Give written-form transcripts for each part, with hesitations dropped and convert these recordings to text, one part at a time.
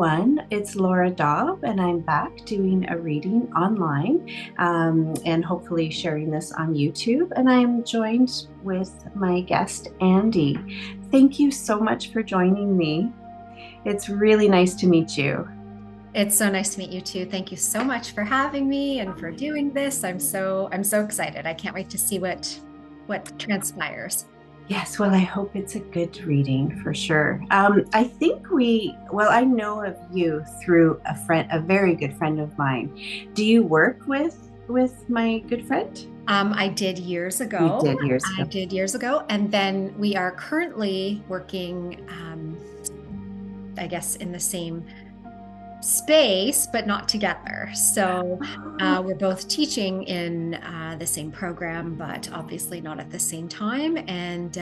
everyone, it's Laura Daub, and I'm back doing a reading online and hopefully sharing this on YouTube. And I'm joined with my guest, Andie. Thank you so much for joining me. It's really nice to meet you. It's so nice to meet you too. Thank you so much for having me and for doing this. I'm so excited. I can't wait to see what transpires. Yes, well, I hope it's a good reading for sure. I think I know of you through a friend, a very good friend of mine. Do you work with my good friend? I did years You ago. did years I ago. did years ago, and then we are currently working, I guess, in the same space, but not together. So Oh, we're both teaching in the same program, but obviously not at the same time, and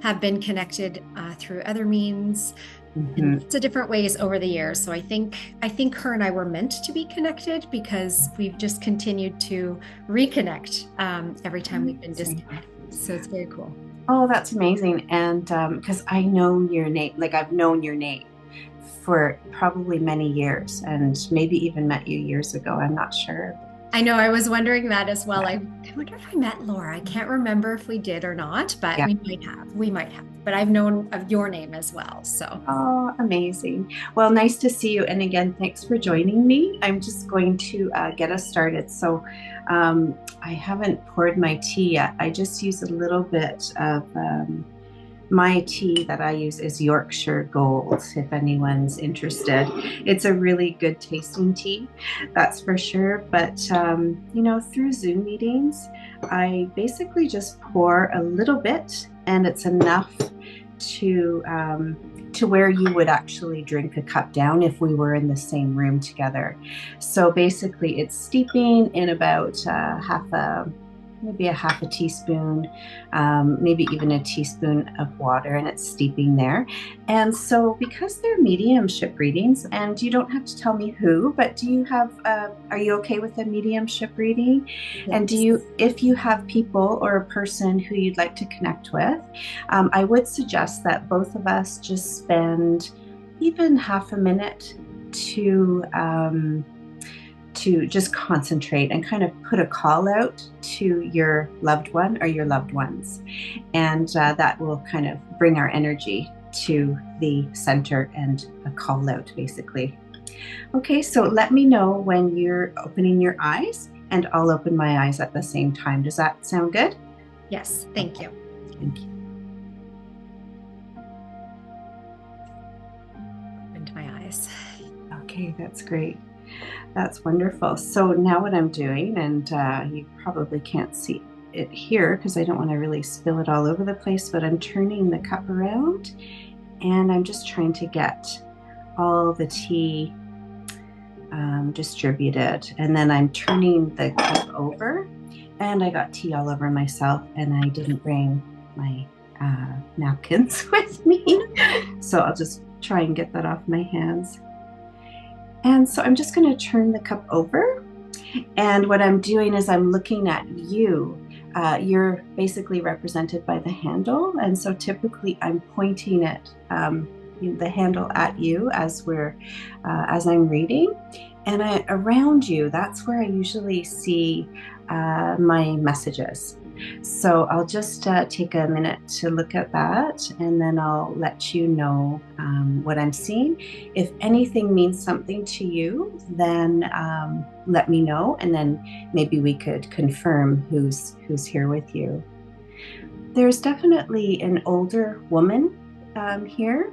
have been connected through other means in mhm. lots of different ways over the years. So I think her and I were meant to be connected because we've just continued to reconnect every time we've been Amazing. disconnected. So it's very cool. Oh, that's amazing. And because I know your name, like I've known your name for probably many years and maybe even met you years ago. I'm not sure. I know I was wondering that as well. Yeah. I wonder if I met Laura. I can't remember if we did or not, but Yeah. we might have. We might have. But I've known of your name as well. So Oh, amazing. Well, nice to see you. And again, thanks for joining me. I'm just going to get us started. So, I haven't poured my tea yet. I just use a little bit of my tea that I use is Yorkshire Gold, if anyone's interested. It's a really good tasting tea, that's for sure. But, through Zoom meetings, I basically just pour a little bit, and it's enough to where you would actually drink a cup down if we were in the same room together. So basically, it's steeping in about maybe a half a teaspoon, maybe even a teaspoon of water, and it's steeping there. And so, because they're mediumship readings, and you don't have to tell me who, but are you okay with a mediumship reading? And yes. if you have people or a person who you'd like to connect with, I would suggest that both of us just spend even half a minute to just concentrate and kind of put a call out to your loved one or your loved ones. And that will kind of bring our energy to the center and a call out, basically. Okay, so let me know when you're opening your eyes, and I'll open my eyes at the same time. Does that sound good? Yes. Thank Okay, you. thank you. Opened my eyes. Okay, that's great. That's wonderful. So now what I'm doing, and you probably can't see it here because I don't want to really spill it all over the place, but I'm turning the cup around and I'm just trying to get all the tea distributed. And then I'm turning the cup over, and I got tea all over myself, and I didn't bring my napkins with me. So I'll just try and get that off my hands. And so I'm just going to turn the cup over. And what I'm doing is I'm looking at you. You're basically represented by the handle. And so typically I'm pointing the handle at you as I'm reading. And around you, that's where I usually see my messages. So I'll just take a minute to look at that, and then I'll let you know what I'm seeing. If anything means something to you, then let me know, and then maybe we could confirm who's here with you. There's definitely an older woman here.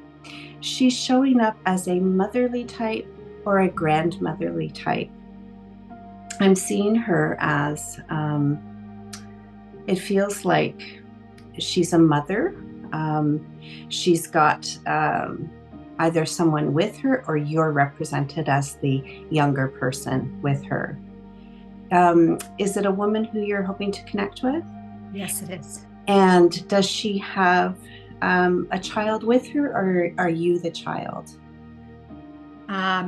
She's showing up as a motherly type or a grandmotherly type. I'm seeing her as it feels like she's a mother. Um, she's got either someone with her, or you're represented as the younger person with her. Is it a woman who you're hoping to connect with? Yes, it is. And does she have a child with her, or are you the child? I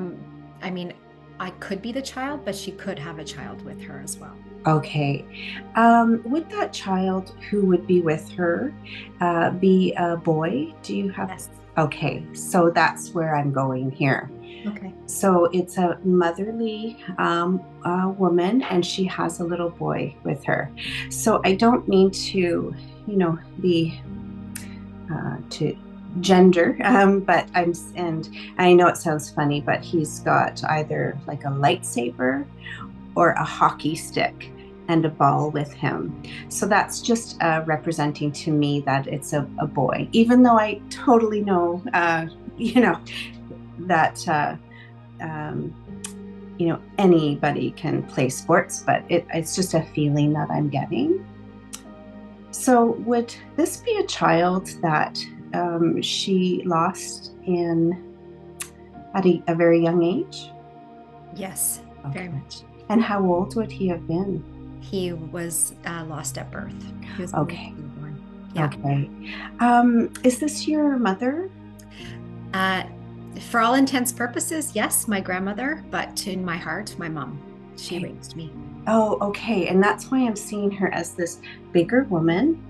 mean, I could be the child, but she could have a child with her as well. Okay. Would that child who would be with her be a boy? Do you have? Yes. Okay, so that's where I'm going here. Okay. So it's a motherly woman, and she has a little boy with her. So I don't mean to, be to gender, but and I know it sounds funny, but he's got either like a lightsaber or a hockey stick and a ball with him. So that's just representing to me that it's a boy, even though I totally know, that um, anybody can play sports, but it's just a feeling that I'm getting. So would this be a child that she lost at a very young age? Yes, very Okay. much. And how old would he have been? He was lost at birth. He was Okay. born. Yeah. Okay. Is this your mother? Uh, for all intents purposes, yes, my grandmother, but in my heart, my mom. She Okay. raised me. Oh, okay. And that's why I'm seeing her as this bigger woman.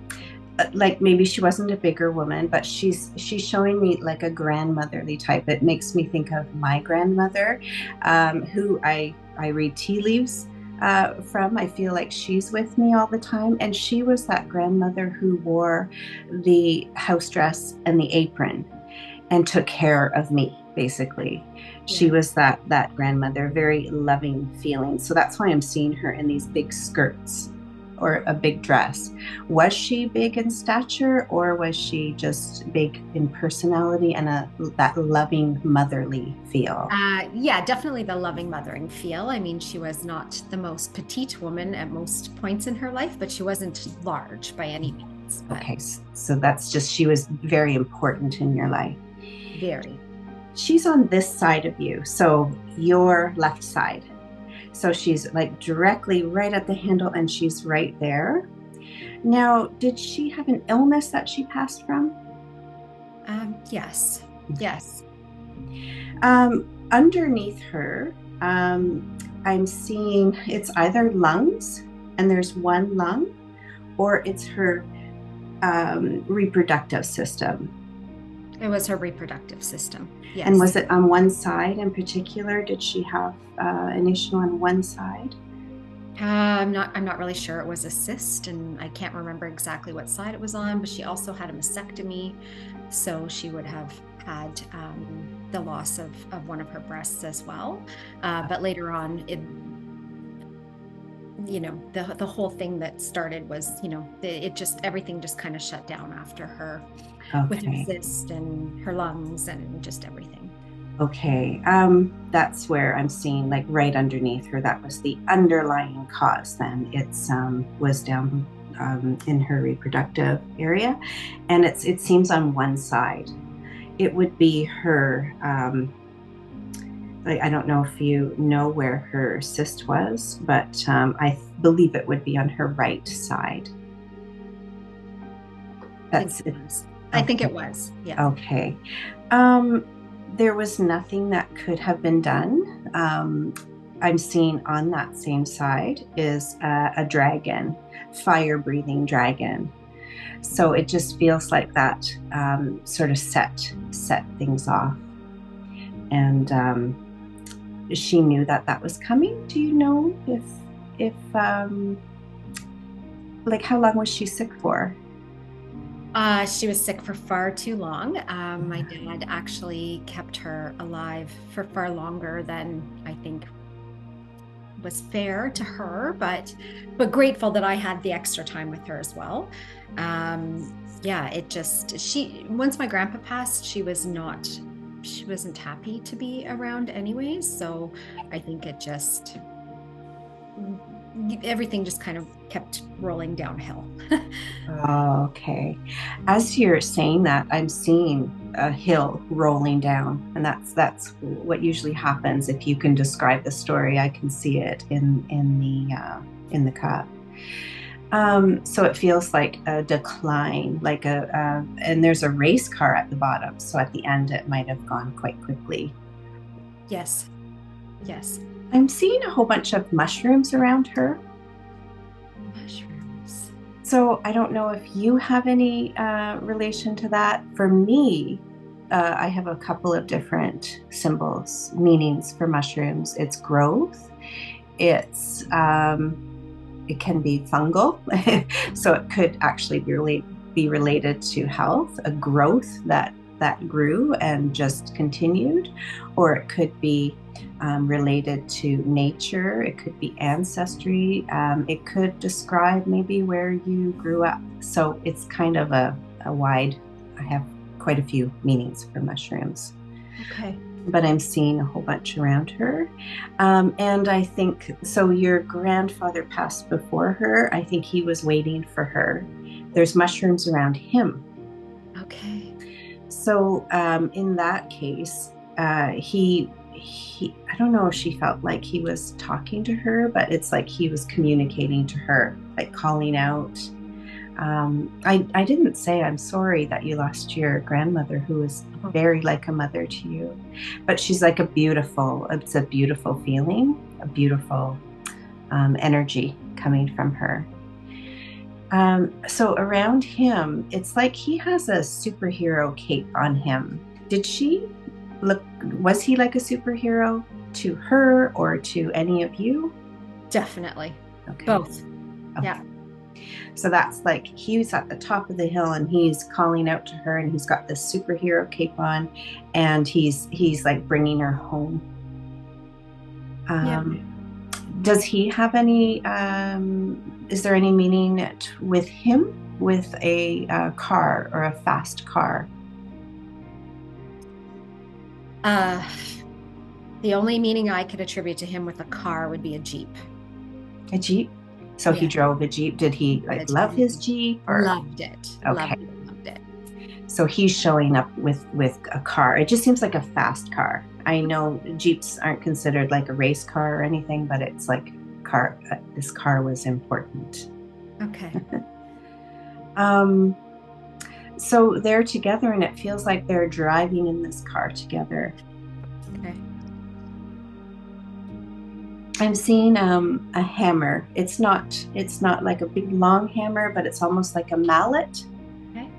Like maybe she wasn't a bigger woman, but she's showing me like a grandmotherly type. It makes me think of my grandmother, who I read tea leaves from. I feel like she's with me all the time, and she was that grandmother who wore the house dress and the apron and took care of me. Basically, Yeah. she was that grandmother, very loving feeling. So that's why I'm seeing her in these big skirts or a big dress. Was she big in stature, or was she just big in personality and that loving motherly feel? Yeah, definitely the loving mothering feel. I mean, she was not the most petite woman at most points in her life, but she wasn't large by any means, but Okay, so that's just, she was very important in your life. very. She's on this side of you, so your left side. So she's like directly right at the handle, and she's right there. Now, did she have an illness that she passed from? Yes, yes. Underneath her, I'm seeing it's either lungs, and there's one lung, or it's her reproductive system. It was her reproductive system. And Yes. was it on one side in particular? Did she have an issue on one side? I'm not really sure. It was a cyst, and I can't remember exactly what side it was on, but she also had a mastectomy. So she would have had the loss of one of her breasts as well. But later on, the whole thing that started was, it just, everything just kind of shut down after her with her Okay. cyst and her lungs and just everything. Okay. That's where I'm seeing like right underneath her. That was the underlying cause. Then it's was down in her reproductive area, and it seems on one side. It would be her. Like, I don't know if you know where her cyst was, but I believe it would be on her right side. That's it. I think Okay. it was. Yeah. Okay. Um, there was nothing that could have been done. I'm seeing on that same side is a dragon, fire breathing dragon. So it just feels like that sort of set things off. And she knew that that was coming. Do you know if like how long was she sick for? She was sick for far too long. My dad actually kept her alive for far longer than I think was fair to her, but grateful that I had the extra time with her as well. Yeah, she once my grandpa passed, she wasn't happy to be around anyways. So I think everything just kind of kept rolling downhill. Oh, okay. As you're saying that, I'm seeing a hill rolling down, and that's what usually happens. If you can describe the story, I can see it in the cup. So it feels like a decline, like and there's a race car at the bottom. So at the end, it might have gone quite quickly. Yes. Yes. I'm seeing a whole bunch of mushrooms around her. Mushrooms. So I don't know if you have any relation to that. For me, I have a couple of different symbols, meanings for mushrooms. It's growth. It's it can be fungal, so it could actually be related to health, a growth that grew and just continued, or it could be related to nature. It could be ancestry. It could describe maybe where you grew up. So it's kind of a wide. I have quite a few meanings for mushrooms. Okay. But I'm seeing a whole bunch around her. And I think, so your grandfather passed before her. I think he was waiting for her. There's mushrooms around him. Okay. So in that case, he, I don't know if she felt like he was talking to her, but it's like he was communicating to her, like calling out. I didn't say I'm sorry that you lost your grandmother, who was very like a mother to you, but she's like it's a beautiful feeling, a beautiful energy coming from her. So around him, it's like he has a superhero cape on him. Was he like a superhero to her or to any of you? Definitely. Okay. Both. Okay. Yeah. So that's like he's at the top of the hill and he's calling out to her, and he's got this superhero cape on, and he's like bringing her home. Yeah. Does he have any? Is there any meaning with him with a car or a fast car? The only meaning I could attribute to him with a car would be a Jeep. A Jeep? So he Yeah. drove a Jeep. Did he like love his Jeep or? Loved it. Okay. Loved it. So he's showing up with a car. It just seems like a fast car. I know Jeeps aren't considered like a race car or anything, but it's like car. This car was important. Okay. So they're together, and it feels like they're driving in this car together. Okay. I'm seeing a hammer. It's not like a big long hammer, but it's almost like a mallet. Okay.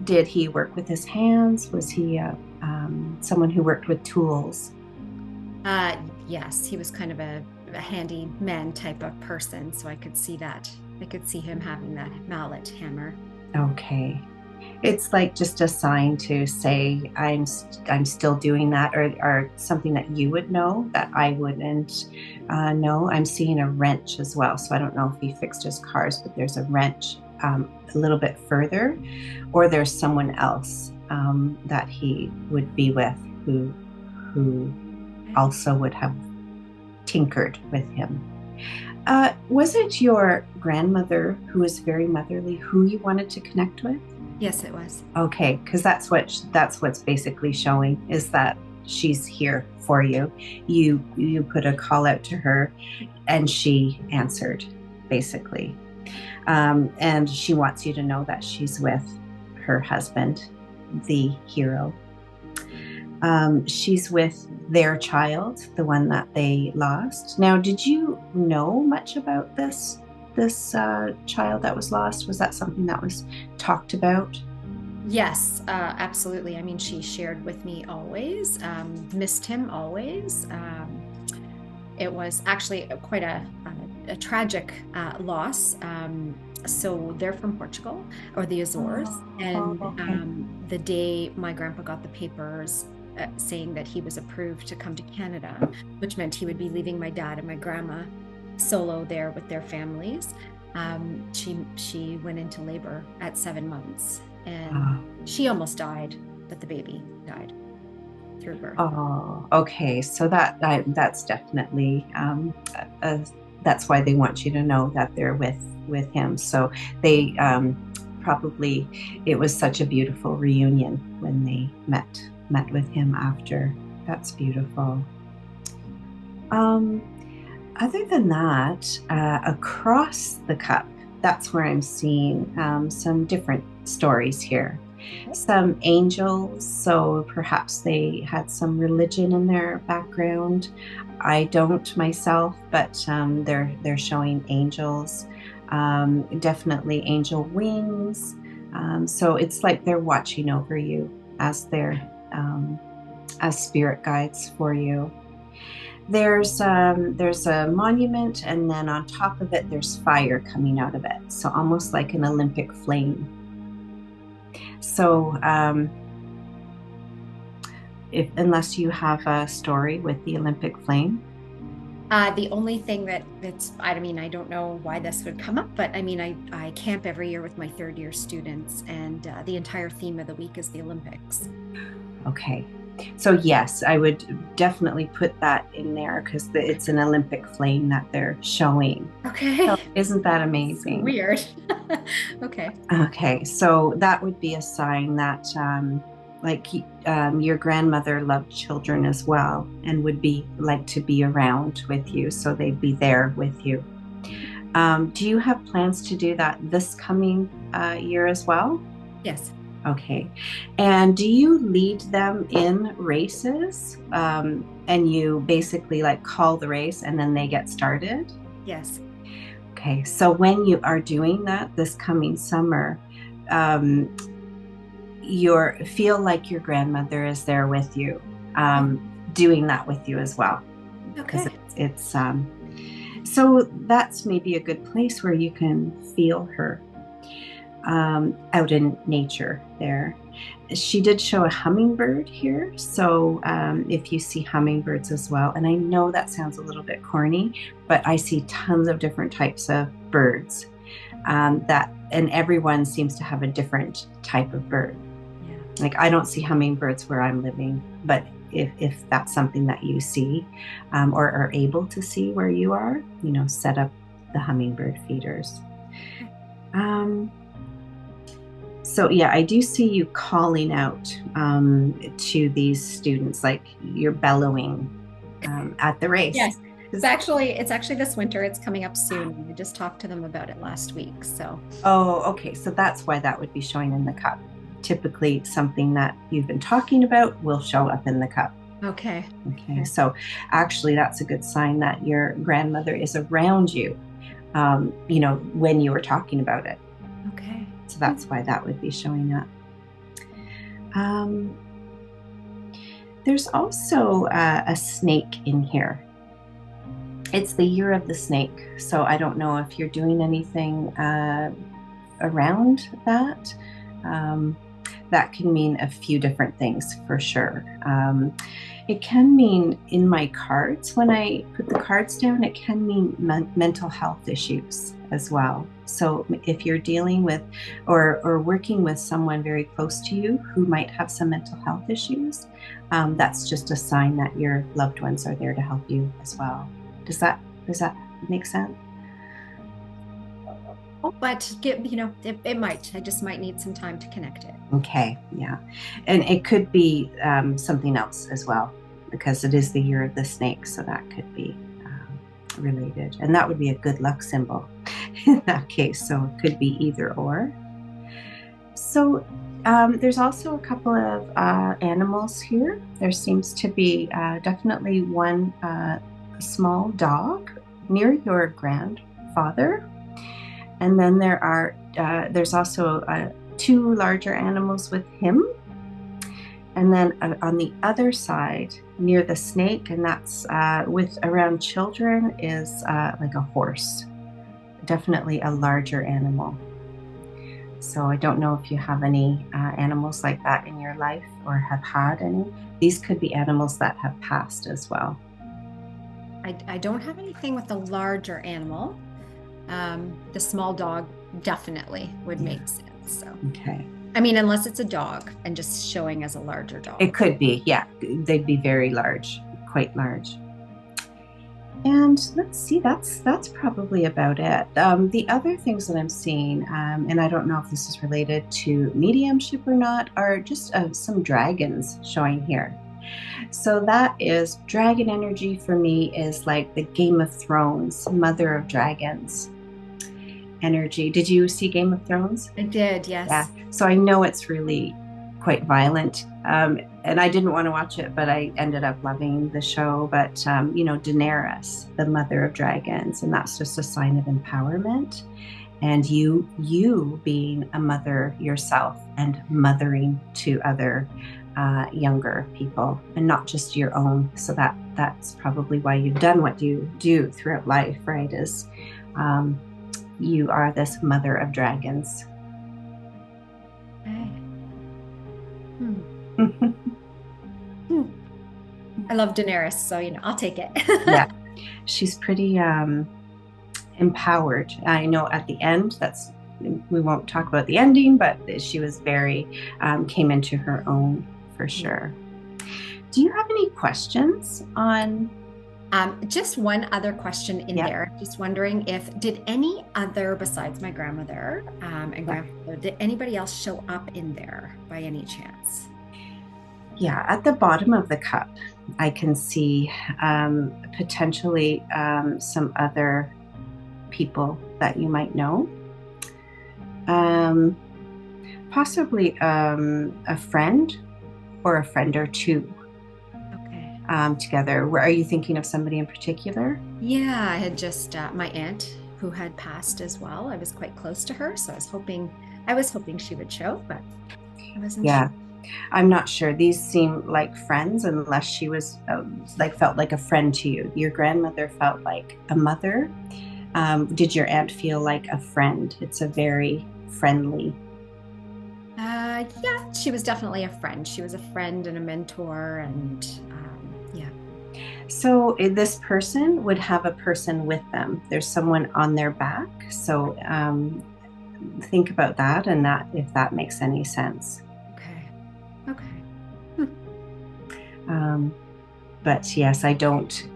Did he work with his hands? Was he someone who worked with tools? Yes, he was kind of a handyman type of person, so I could see that. I could see him having that mallet hammer. Okay. It's like just a sign to say I'm still doing that, or something that you would know that I wouldn't know. I'm seeing a wrench as well, so I don't know if he fixed his cars, but there's a wrench a little bit further, or there's someone else that he would be with who also would have tinkered with him. Was it your grandmother, who was very motherly, who you wanted to connect with? Yes, it was. Okay, because that's what's basically showing, is that she's here for you. You put a call out to her, and she answered, basically. And she wants you to know that she's with her husband, the hero. She's with their child, the one that they lost. Now, did you know much about this child that was lost? Was that something that was talked about? Yes, absolutely. I mean, she shared with me always, missed him always. It was actually quite a tragic loss. So they're from Portugal, or the Azores. And the day my grandpa got the papers saying that he was approved to come to Canada, which meant he would be leaving my dad and my grandma solo there with their families, she went into labor at 7 months, and she almost died, but the baby died through birth. Oh, okay. So that's definitely that's why they want you to know that they're with him. So they probably, it was such a beautiful reunion when they met with him after. That's beautiful. Other than that, across the cup, that's where I'm seeing some different stories here. Some angels, so perhaps they had some religion in their background. I don't myself, but they're showing angels, definitely angel wings. So it's like they're watching over you as they're as spirit guides for you. There's a monument, and then on top of it, there's fire coming out of it. So almost like an Olympic flame. So unless you have a story with the Olympic flame. The only thing I mean, I don't know why this would come up, but I mean, I camp every year with my third-year students, and the entire theme of the week is the Olympics. Okay. So yes, I would definitely put that in there because it's an Olympic flame that they're showing. Okay. So isn't that amazing? So weird. Okay. Okay. So that would be a sign that your grandmother loved children as well and would be like to be around with you. So they'd be there with you. Do you have plans to do that this coming year as well? Yes. Okay. And do you lead them in races? And you basically like call the race and then they get started? Yes. Okay. So when you are doing that this coming summer, you feel like your grandmother is there with you, doing that with you as well. Okay. It's so that's maybe a good place where you can feel her. Out in nature there. She did show a hummingbird here. So if you see hummingbirds as well, and I know that sounds a little bit corny, but I see tons of different types of birds and everyone seems to have a different type of bird. Yeah. Like I don't see hummingbirds where I'm living, but if that's something that you see or are able to see where you are, set up the hummingbird feeders. So yeah, I do see you calling out to these students, like you're bellowing at the race. Yes, it's actually this winter. It's coming up soon. We just talked to them about it last week. So. Oh, okay. So that's why that would be showing in the cup. Typically, something that you've been talking about will show up in the cup. Okay. Okay. So actually, that's a good sign that your grandmother is around you. When you were talking about it. Okay. So that's why that would be showing up. There's also a snake in here. It's the year of the snake. So I don't know if you're doing anything around that. That can mean a few different things for sure. It can mean in my cards, when I put the cards down, it can mean mental health issues as well. So if you're dealing with or working with someone very close to you who might have some mental health issues, that's just a sign that your loved ones are there to help you as well. Does that make sense? But it might. I just might need some time to connect it. Okay, yeah. And it could be something else as well, because it is the year of the snake, so that could be related. And that would be a good luck symbol in that case, so it could be either or. So there's also a couple of animals here. There seems to be definitely one small dog near your grandfather. And then there's also two larger animals with him. And then on the other side, near the snake, and that's with around children, is like a horse. Definitely a larger animal. So I don't know if you have any animals like that in your life or have had any. These could be animals that have passed as well. I don't have anything with a larger animal. The small dog definitely would make sense. So. Okay. I mean, unless it's a dog and just showing as a larger dog. It could be, yeah. They'd be very large, quite large. And let's see, that's probably about it. The other things that I'm seeing, and I don't know if this is related to mediumship or not, are just some dragons showing here. So that is dragon energy for me is like the Game of Thrones, Mother of Dragons energy. Did you see Game of Thrones? I did, yes. Yeah. So I know it's really quite violent. And I didn't want to watch it, but I ended up loving the show. But, Daenerys, the Mother of Dragons, and that's just a sign of empowerment. And you being a mother yourself and mothering to other younger people and not just your own. So that's probably why you've done what you do throughout life, right? Is you are this mother of dragons. Okay. I love Daenerys, so I'll take it. Yeah, she's pretty empowered. I know at the end, we won't talk about the ending, but she was very came into her own for sure. Do you have any questions on? Just one other question in there. Just wondering did any other besides my grandmother and grandfather, did anybody else show up in there by any chance? Yeah, at the bottom of the cup, I can see potentially some other people that you might know. Possibly a friend or a friend or two. Okay. Together. Are you thinking of somebody in particular? Yeah, I had just my aunt who had passed as well. I was quite close to her, so I was hoping she would show, but I wasn't sure. I'm not sure. These seem like friends, unless she was felt like a friend to you. Your grandmother felt like a mother. Did your aunt feel like a friend? It's a very friendly. Yeah, she was definitely a friend. She was a friend and a mentor, and yeah. So this person would have a person with them. There's someone on their back. So think about that, and that if that makes any sense. Okay. Okay. But yes, I didn't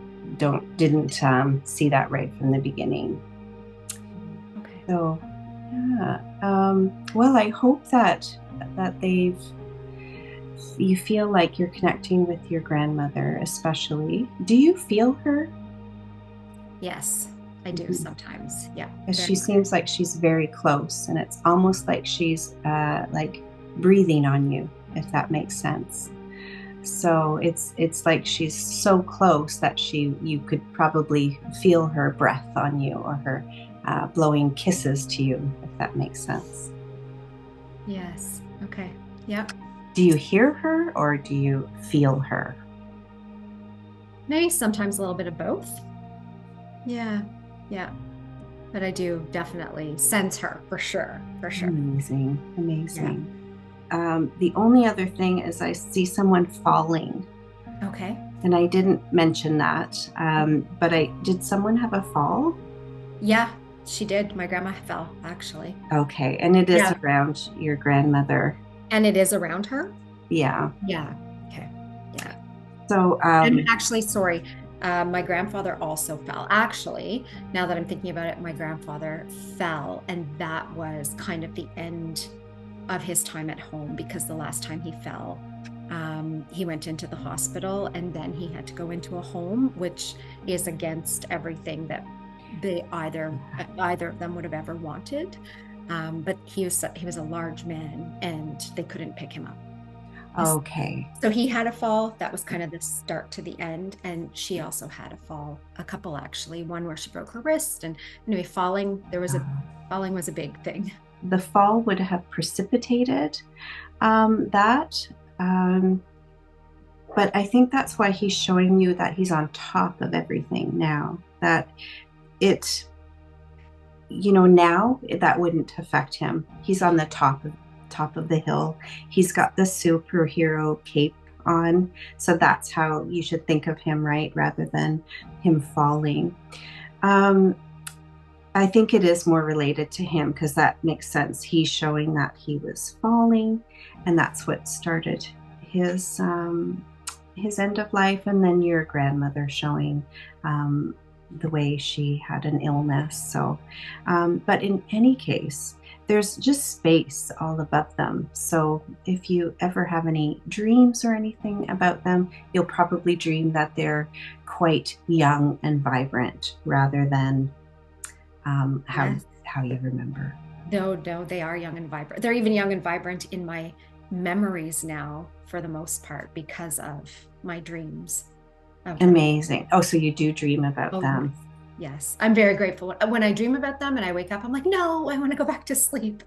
see that right from the beginning. Okay. So yeah. Well, I hope that you feel like you're connecting with your grandmother, especially. Do you feel her? Yes, I do sometimes. Yeah. Because she seems like she's very close, and it's almost like she's like breathing on you, if that makes sense. So it's like she's so close that you could probably feel her breath on you, or her blowing kisses to you, if that makes sense. Yes. Okay. Yeah. Do you hear her or do you feel her? Maybe sometimes a little bit of both. Yeah. Yeah. But I do definitely sense her for sure. For sure. Amazing. Amazing. The only other thing is I see someone falling. Okay. And I didn't mention that, but did someone have a fall? Yeah, she did. My grandma fell, actually. Okay, and it is around your grandmother. And it is around her? Yeah. Yeah. Okay. Yeah. So, and actually, sorry, my grandfather also fell. Actually, now that I'm thinking about it, my grandfather fell, and that was kind of the end of his time at home, because the last time he fell, he went into the hospital, and then he had to go into a home, which is against everything that they either of them would have ever wanted. But he was a large man, and they couldn't pick him up. Okay. So he had a fall. That was kind of the start to the end. And she also had a fall, a couple actually, one where she broke her wrist. And anyway, falling was a big thing. The fall would have precipitated that. But I think that's why he's showing you that he's on top of everything now. That now that wouldn't affect him. He's on the top of the hill. He's got the superhero cape on. So that's how you should think of him, right? Rather than him falling. I think it is more related to him, because that makes sense. He's showing that he was falling, and that's what started his end of life. And then your grandmother showing the way she had an illness. So, but in any case, there's just space all above them. So if you ever have any dreams or anything about them, you'll probably dream that they're quite young and vibrant, rather than how you remember. No, they are young and vibrant. They're even young and vibrant in my memories now, for the most part, because of my dreams. Amazing. Oh, so you do dream about them. Yes. I'm very grateful. When I dream about them and I wake up, I'm like, no, I want to go back to sleep.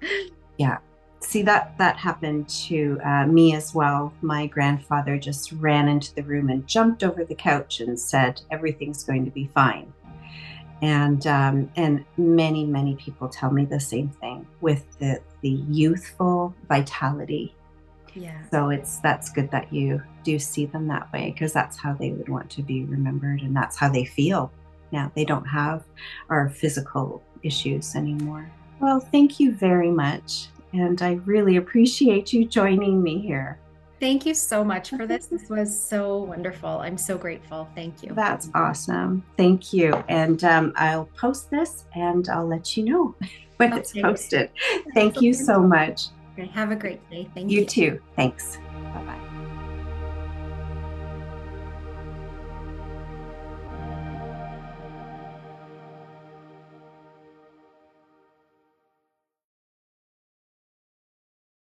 Yeah. See, that happened to me as well. My grandfather just ran into the room and jumped over the couch and said, "Everything's going to be fine." And many people tell me the same thing with the youthful vitality. Yeah. So that's good that you do see them that way, because that's how they would want to be remembered, and that's how they feel now. They don't have our physical issues anymore. Well, thank you very much, and I really appreciate you joining me here. Thank you so much for this. This was so wonderful. I'm so grateful. Thank you. That's awesome. Thank you. And I'll post this and I'll let you know when it's Okay. posted. Thank you so Excellent. much. Okay, have a great day. Thank You you. too. Thanks. Bye-bye.